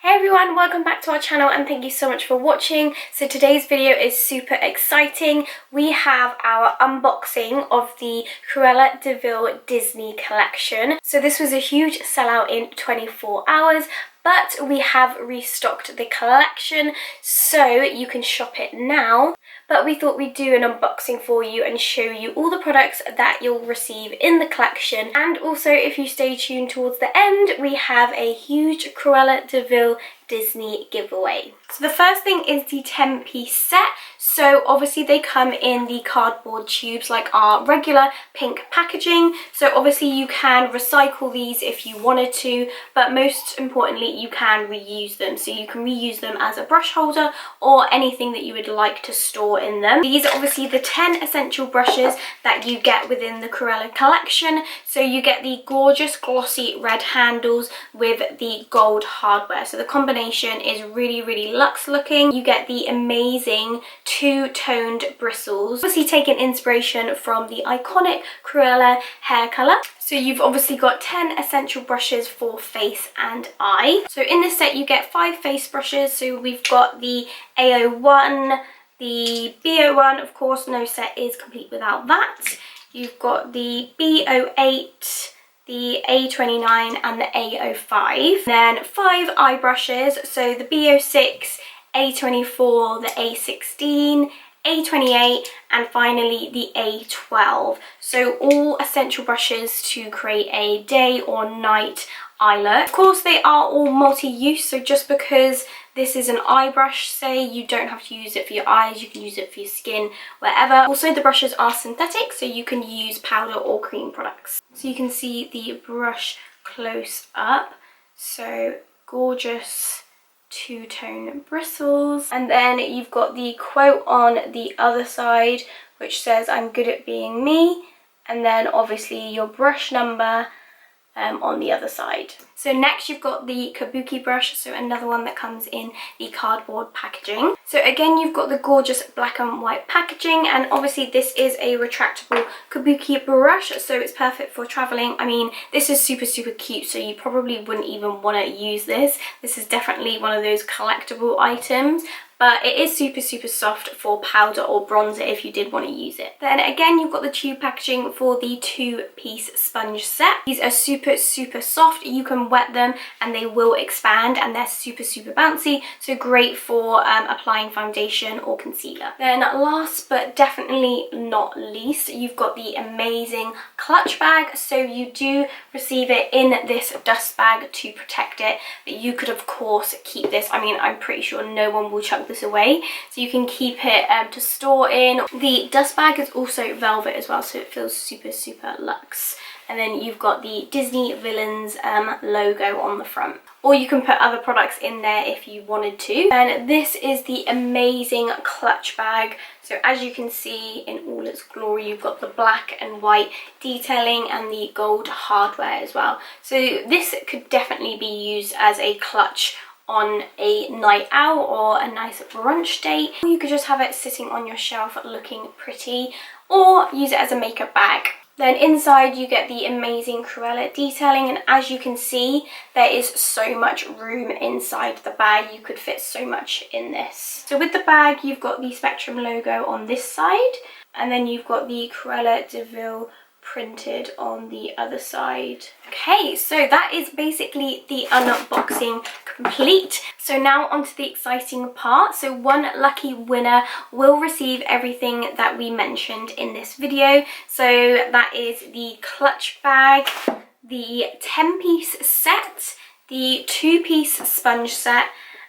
Hey everyone, welcome back to our channel and thank you so much for watching. So today's video is super exciting. We have our unboxing of the Cruella de Vil Disney collection. So this was a huge sellout in 24 hours, but we have restocked the collection so you can shop it now. But we thought we'd do an unboxing for you and show you all the products that you'll receive in the collection. And also, if you stay tuned towards the end, we have a huge Cruella de Vil Disney giveaway. So the first thing is the 10-piece set. So obviously they come in the cardboard tubes like our regular pink packaging. So obviously you can recycle these if you wanted to, but most importantly you can reuse them. So you can reuse them as a brush holder or anything that you would like to store in them. These are obviously the 10 essential brushes that you get within the Cruella collection. So you get the gorgeous glossy red handles with the gold hardware. So the combination is really luxe looking. You get the amazing two-toned bristles, obviously taking inspiration from the iconic Cruella hair colour. So you've obviously got 10 essential brushes for face and eye. So in this set you get 5 face brushes. So we've got the A01, the B01, of course no set is complete without that. You've got the B08, the A29 and the A05. Then 5 eye brushes, so the B06, A24, the A16, A28 and finally the A12. So all essential brushes to create a day or night eye look. Of course they are all multi-use, so just because this is an eye brush, say, you don't have to use it for your eyes, you can use it for your skin, wherever. Also the brushes are synthetic, so you can use powder or cream products. So you can see the brush close up, so gorgeous two-tone bristles. And then you've got the quote on the other side which says "I'm good at being me," and then obviously your brush number on the other side. So next you've got the Kabuki Brush, so another one that comes in the cardboard packaging. So again you've got the gorgeous black and white packaging, and obviously this is a retractable Kabuki brush, so it's perfect for traveling. I mean, this is super cute, so you probably wouldn't even want to use this. This is definitely one of those collectible items, but it is super soft for powder or bronzer if you did want to use it. Then again you've got the tube packaging for the 2-piece sponge set. These are super soft. You can wet them and they will expand, and they're super bouncy, so great for applying foundation or concealer. Then last but definitely not least, you've got the amazing clutch bag. So you do receive it in this dust bag to protect it, but you could of course keep this. I mean, I'm pretty sure no one will chuck this away, so you can keep it to store in. The dust bag is also velvet as well, so it feels super luxe. And then you've got the Disney Villains logo on the front. Or you can put other products in there if you wanted to. And this is the amazing clutch bag. So as you can see in all its glory, you've got the black and white detailing and the gold hardware as well. So this could definitely be used as a clutch on a night out or a nice brunch date. Or you could just have it sitting on your shelf looking pretty, or use it as a makeup bag. Then inside you get the amazing Cruella detailing, and as you can see there is so much room inside the bag. You could fit so much in this. So with the bag you've got the Spectrum logo on this side, and then you've got the Cruella de Vil printed on the other side. Okay, so that is basically the unboxing complete. So now onto the exciting part. So one lucky winner will receive everything that we mentioned in this video. So that is the clutch bag, the 10-piece set, the 2-piece sponge set,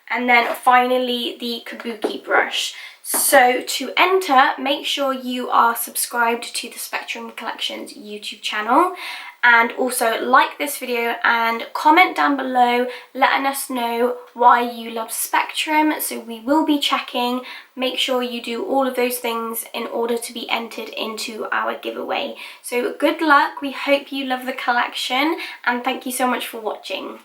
and then finally the Kabuki brush. So to enter, make sure you are subscribed to the Spectrum Collections YouTube channel, and also like this video and comment down below letting us know why you love Spectrum. So we will be checking. Make sure you do all of those things in order to be entered into our giveaway. So good luck, we hope you love the collection, and thank you so much for watching.